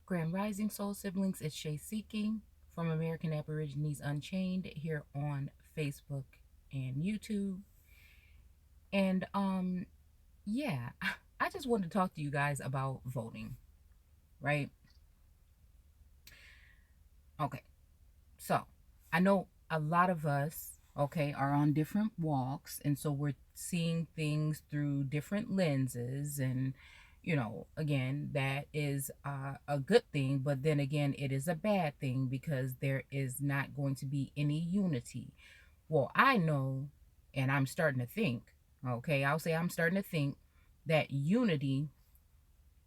Grand Rising Soul Siblings, it's Shay Seeking from American Aborigines Unchained here on Facebook and YouTube. And yeah, I just wanted to talk to you guys about voting, right? Okay. So, I know a lot of us, okay, are on different walks, and so we're seeing things through different lenses. And again, that is a good thing, but then again, it is a bad thing because there is not going to be any unity. Well, I know, and I'm starting to think, okay, I'll say I'm starting to think that unity,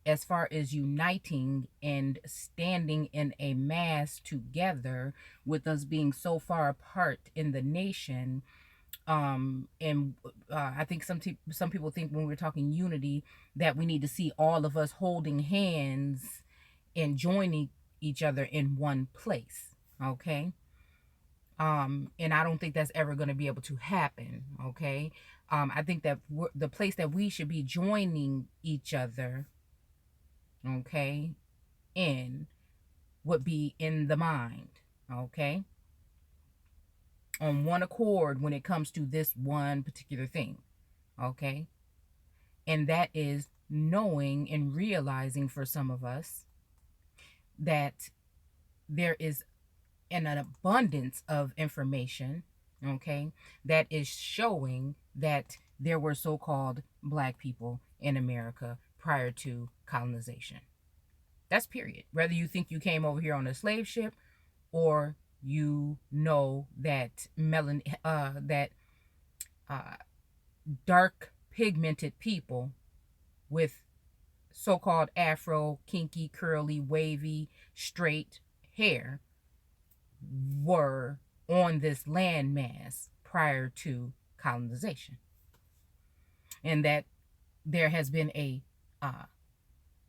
as far as uniting and standing in a mass together, with us being so far apart in the nation, and I think some people think when we're talking unity that we need to see all of us holding hands and joining each other in one place. Okay. And I don't think that's ever going to be able to happen. Okay. I think that the place that we should be joining each other, okay, in would be in the mind. Okay. On one accord when it comes to this one particular thing. Okay. And that is knowing and realizing for some of us that there is an abundance of information, okay, that is showing that there were so-called black people in America prior to colonization. That's period. Whether you think you came over here on a slave ship, or that dark pigmented people with so-called afro, kinky, curly, wavy, straight hair were on this landmass prior to colonization. And that there has been a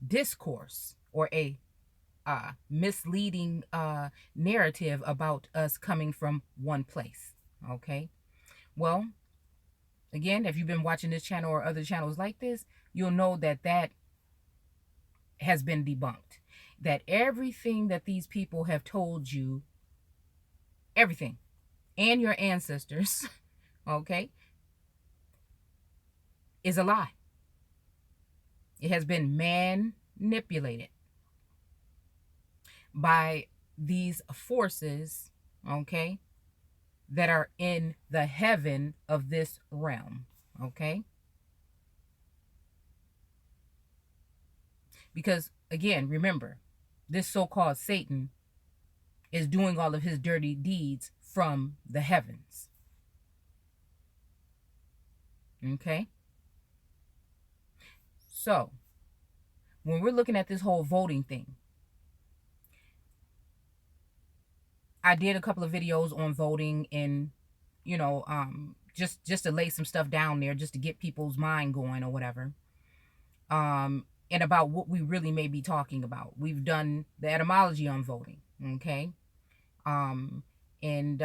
discourse or a misleading narrative about us coming from one place. Okay. Well, again, if you've been watching this channel or other channels like this, you'll know that that has been debunked. That everything that these people have told you, everything, and your ancestors, okay, is a lie. It has been manipulated by these forces, okay, that are in the heaven of this realm, okay? Because, again, remember, this so-called Satan is doing all of his dirty deeds from the heavens. Okay? So, when we're looking at this whole voting thing, I did a couple of videos on voting and, just to lay some stuff down there, just to get people's mind going or whatever. And about what we really may be talking about. We've done the etymology on voting, okay? And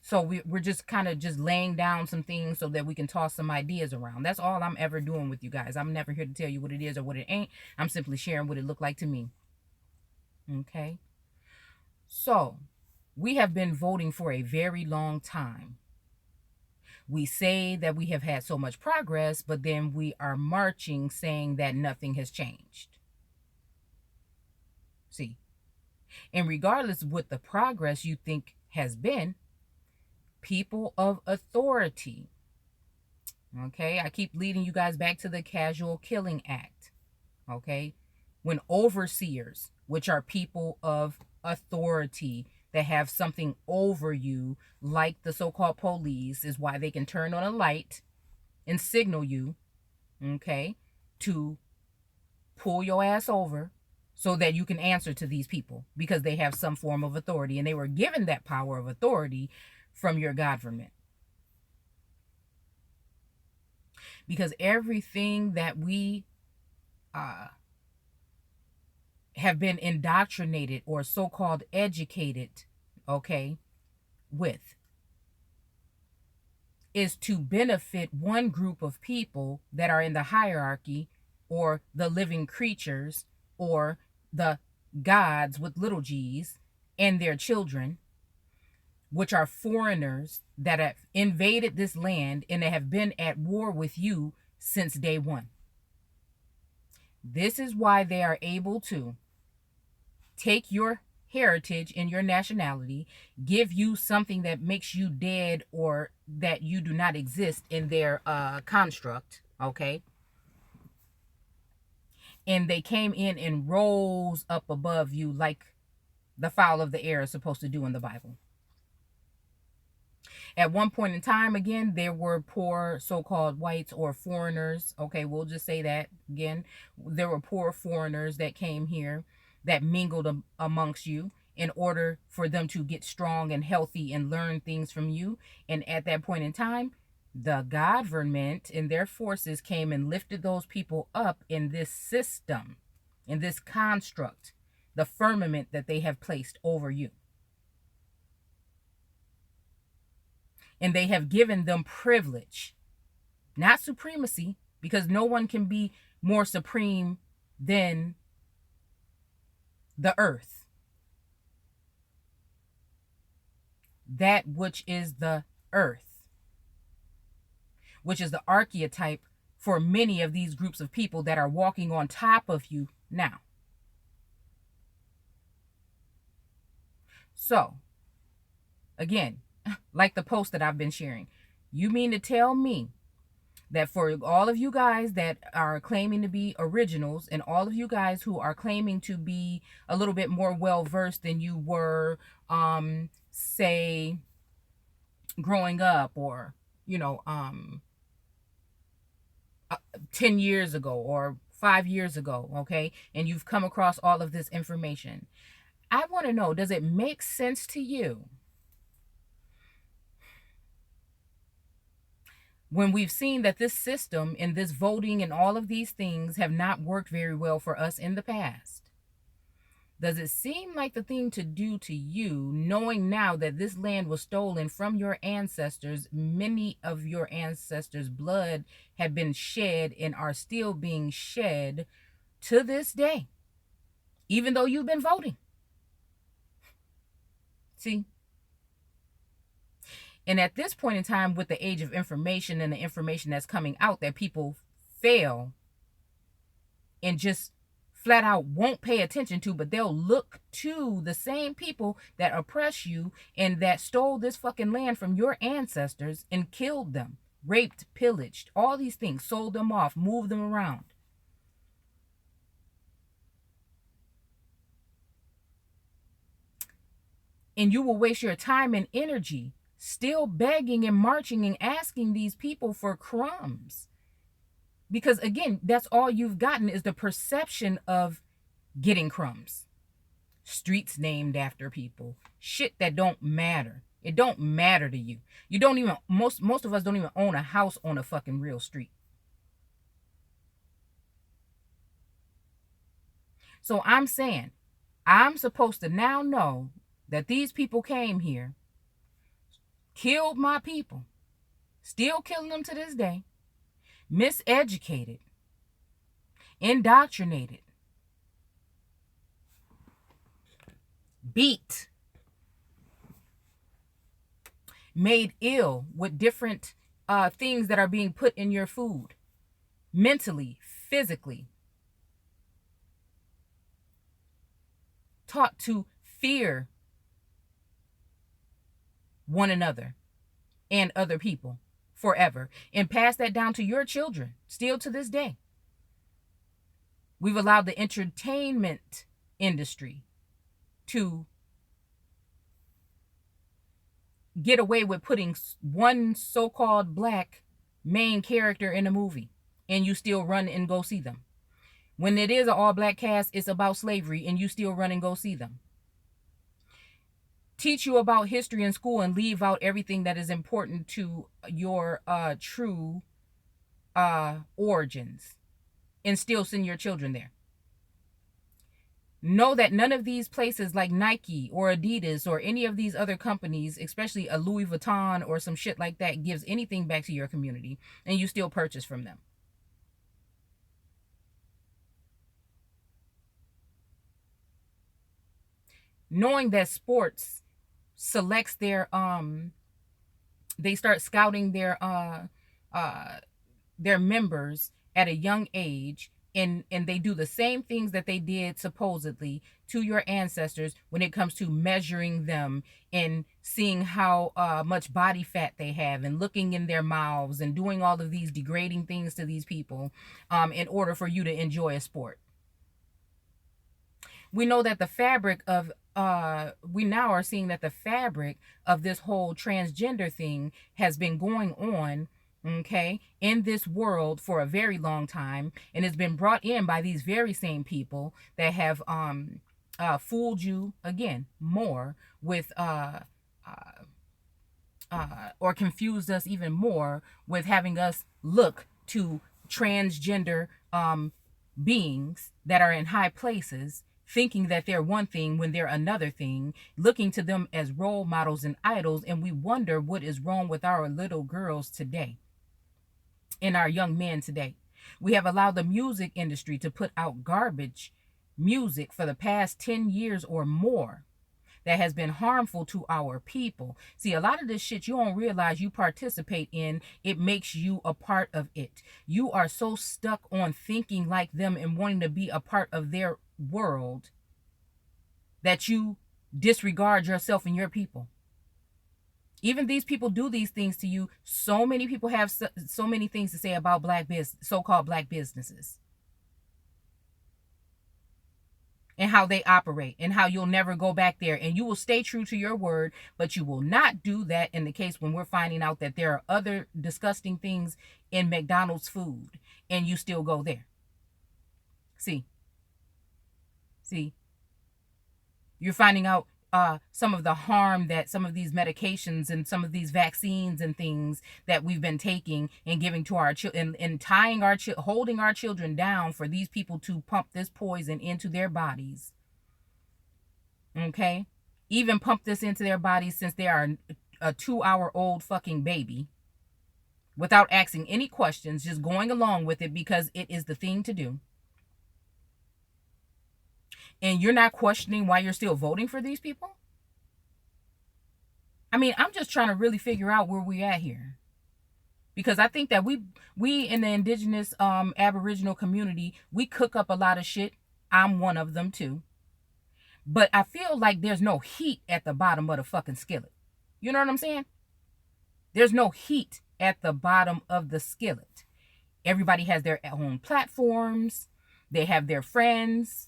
so we're just kind of just laying down some things so that we can toss some ideas around. That's all I'm ever doing with you guys. I'm never here to tell you what it is or what it ain't. I'm simply sharing what it looked like to me. Okay? So, we have been voting for a very long time. We say that we have had so much progress, but then we are marching saying that nothing has changed. See? And regardless of what the progress you think has been, people of authority, okay, I keep leading you guys back to the Casual Killing Act, okay, when overseers, which are people of authority that have something over you, like the so-called police, is why they can turn on a light and signal you, okay, to pull your ass over so that you can answer to these people, because they have some form of authority, and they were given that power of authority from your god-vernment. Because everything that we have been indoctrinated or so-called educated, okay, with, is to benefit one group of people that are in the hierarchy, or the living creatures, or the gods with little g's and their children, which are foreigners that have invaded this land and they have been at war with you since day one. This is why they are able to take your heritage and your nationality, give you something that makes you dead or that you do not exist in their construct, okay? And they came in rose up above you like the fowl of the air is supposed to do in the Bible. At one point in time, again, there were poor so-called whites or foreigners. Okay, we'll just say that again. There were poor foreigners that came here that mingled amongst you in order for them to get strong and healthy and learn things from you. And at that point in time, the god-vernment and their forces came and lifted those people up in this system, in this construct, the firmament that they have placed over you. And they have given them privilege, not supremacy, because no one can be more supreme than the earth. That which is the earth, which is the archetype for many of these groups of people that are walking on top of you now. So, again, like the post that I've been sharing, you mean to tell me that for all of you guys that are claiming to be originals and all of you guys who are claiming to be a little bit more well-versed than you were, say, growing up or, 10 years ago or 5 years ago, okay, and you've come across all of this information, I want to know, does it make sense to you when we've seen that this system and this voting and all of these things have not worked very well for us in the past? Does it seem like the thing to do to you, knowing now that this land was stolen from your ancestors, many of your ancestors' blood had been shed and are still being shed to this day, even though you've been voting? See? And at this point in time, with the age of information and the information that's coming out, that people fail and just flat out won't pay attention to, but they'll look to the same people that oppress you and that stole this fucking land from your ancestors and killed them, raped, pillaged, all these things, sold them off, moved them around. And you will waste your time and energy still begging and marching and asking these people for crumbs. Because again, that's all you've gotten is the perception of getting crumbs. Streets named after people. Shit that don't matter. It don't matter to you. You don't even, most of us don't even own a house on a fucking real street. So I'm saying, I'm supposed to now know that these people came here, killed my people, still killing them to this day, miseducated, indoctrinated, beat, made ill with different things that are being put in your food, mentally, physically, taught to fear one another and other people forever, and pass that down to your children still to this day. We've allowed the entertainment industry to get away with putting one so-called black main character in a movie, and you still run and go see them. When it is an all-black cast, it's about slavery, and you still run and go see them. Teach you about history in school and leave out everything that is important to your true origins, and still send your children there. Know that none of these places like Nike or Adidas or any of these other companies, especially a Louis Vuitton or some shit like that, gives anything back to your community, and you still purchase from them. knowing that sports selects they start scouting their members at a young age, and they do the same things that they did supposedly to your ancestors when it comes to measuring them and seeing how much body fat they have and looking in their mouths and doing all of these degrading things to these people in order for you to enjoy a sport. We know that the fabric of we now are seeing that the fabric of this whole transgender thing has been going on, okay, in this world for a very long time, and it's been brought in by these very same people that have fooled you again more with or confused us even more with having us look to transgender beings that are in high places, thinking that they're one thing when they're another thing, looking to them as role models and idols, and we wonder what is wrong with our little girls today and our young men today. We have allowed the music industry to put out garbage music for the past 10 years or more that has been harmful to our people. See, a lot of this shit you don't realize you participate in, it makes you a part of it. You are so stuck on thinking like them and wanting to be a part of their world that you disregard yourself and your people. Even these people do these things to you. So many people have so many things to say about so-called black businesses, and how they operate and how you'll never go back there, and you will stay true to your word, but you will not do that in the case when we're finding out that there are other disgusting things in McDonald's food and you still go there. See, you're finding out some of the harm that some of these medications and some of these vaccines and things that we've been taking and giving to our children, and tying holding our children down for these people to pump this poison into their bodies. Okay, even pump this into their bodies since they are a 2-hour-old fucking baby, without asking any questions, just going along with it because it is the thing to do. And you're not questioning why you're still voting for these people? I mean, I'm just trying to really figure out where we're at here. Because I think that we in the indigenous aboriginal community, we cook up a lot of shit. I'm one of them too. But I feel like there's no heat at the bottom of the fucking skillet. You know what I'm saying? There's no heat at the bottom of the skillet. Everybody has their own platforms. They have their friends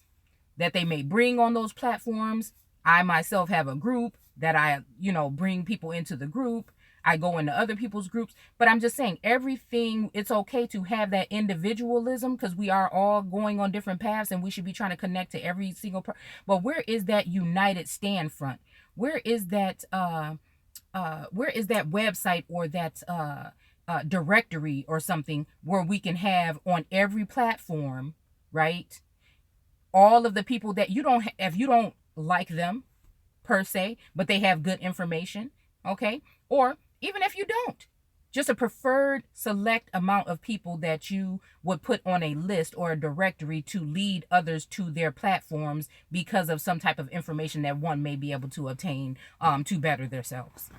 that they may bring on those platforms. I myself have a group that I, bring people into the group. I go into other people's groups. But I'm just saying, everything, it's okay to have that individualism because we are all going on different paths and we should be trying to connect to every single But where is that united stand front? Where is that website or that directory or something where we can have on every platform, right? All of the people that if you don't like them per se, but they have good information, okay? Or even if you don't, just a preferred select amount of people that you would put on a list or a directory to lead others to their platforms because of some type of information that one may be able to obtain to better themselves.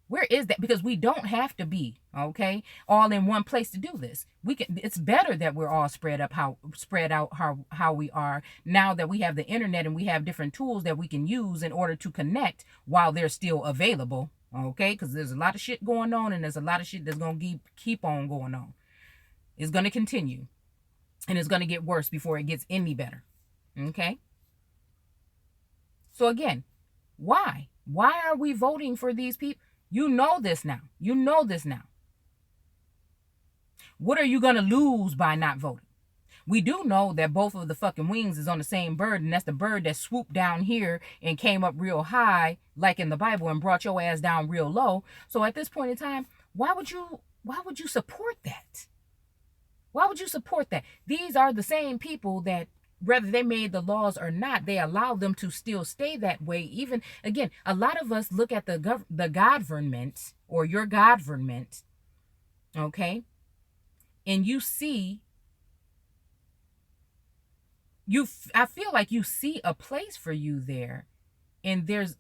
Where is that? Because we don't have to be, okay, all in one place to do this. It's better that we're all spread out how we are now that we have the internet and we have different tools that we can use in order to connect while they're still available, okay? Because there's a lot of shit going on and there's a lot of shit that's going to keep on going on. It's going to continue and it's going to get worse before it gets any better, okay? So again, why? Why are we voting for these people? You know this now. What are you going to lose by not voting? We do know that both of the fucking wings is on the same bird, and that's the bird that swooped down here and came up real high, like in the Bible, and brought your ass down real low. So at this point in time, why would you support that? Why would you support that? These are the same people that, whether they made the laws or not, they allow them to still stay that way. Even, again, a lot of us look at the god-vernment or your god-vernment, okay, and you see I feel like you see a place for you there, and there's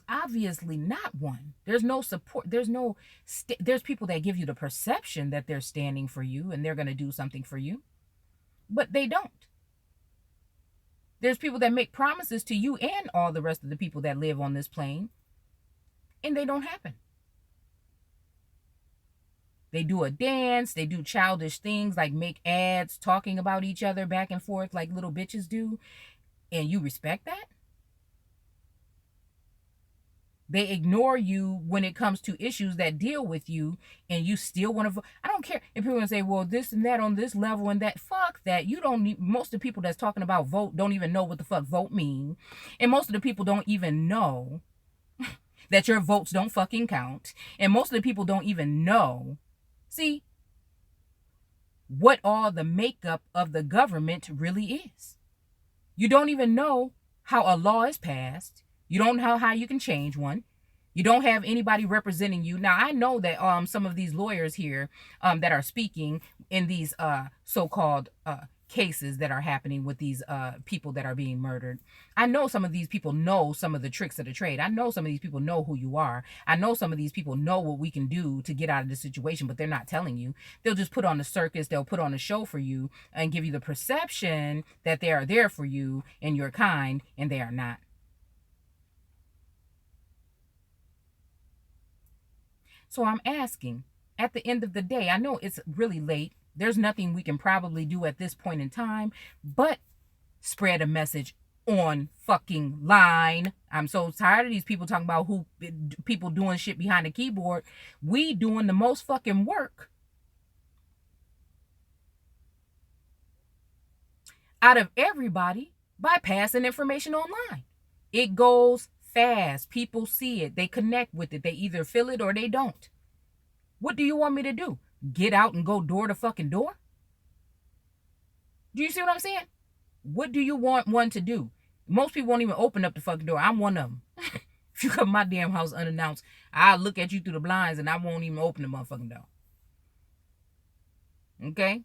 obviously not one. There's no support. There's people that give you the perception that they're standing for you and they're going to do something for you, but they don't. There's people that make promises to you and all the rest of the people that live on this plane, and they don't happen. They do a dance, they do childish things like make ads talking about each other back and forth like little bitches do, and you respect that? They ignore you when it comes to issues that deal with you, and you still want to vote. I don't care if people want to say, well, this and that on this level and that. Fuck that. You don't need, most of the people that's talking about vote don't even know what the fuck vote mean. And most of the people don't even know that your votes don't fucking count. And most of the people don't even know, see, what all the makeup of the government really is. You don't even know how a law is passed. You don't know how you can change one. You don't have anybody representing you. Now, I know that some of these lawyers here that are speaking in these so-called cases that are happening with these people that are being murdered. I know some of these people know some of the tricks of the trade. I know some of these people know who you are. I know some of these people know what we can do to get out of the situation, but they're not telling you. They'll just put on the circus. They'll put on a show for you and give you the perception that they are there for you and you're kind, and they are not. So I'm asking, at the end of the day, I know it's really late. There's nothing we can probably do at this point in time, but spread a message on fucking line. I'm so tired of these people talking about people doing shit behind the keyboard. We doing the most fucking work out of everybody by passing information online. It goes fast. People see it. They connect with it. They either feel it or they don't. What do you want me to do? Get out and go door to fucking door? Do you see what I'm saying? What do you want one to do? Most people won't even open up the fucking door. I'm one of them. If you come to my damn house unannounced, I'll look at you through the blinds and I won't even open the motherfucking door. Okay?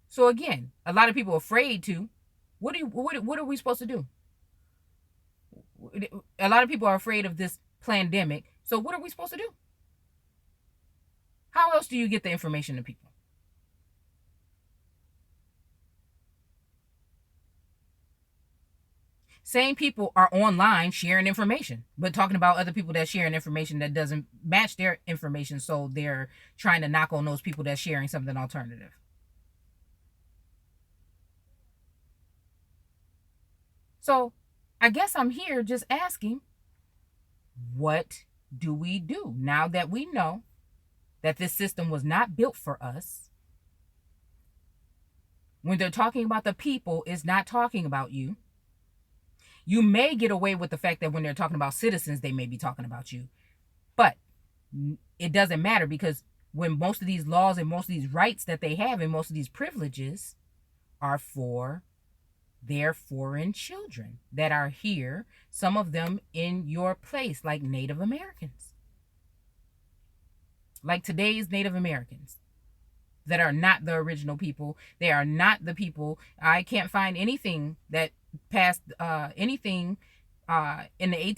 So again, a lot of people are afraid to. What are we supposed to do? A lot of people are afraid of this pandemic. So what are we supposed to do? How else do you get the information to people? Same people are online sharing information, but talking about other people that sharing information that doesn't match their information. So they're trying to knock on those people that's sharing something alternative. So I guess I'm here just asking, what do we do now that we know that this system was not built for us? When they're talking about the people, it's not talking about you. You may get away with the fact that when they're talking about citizens, they may be talking about you. But it doesn't matter, because when most of these laws and most of these rights that they have and most of these privileges are for their foreign children that are here, some of them in your place, like Native Americans. Like today's Native Americans that are not the original people. They are not the people. I can't find anything that passed anything in the 18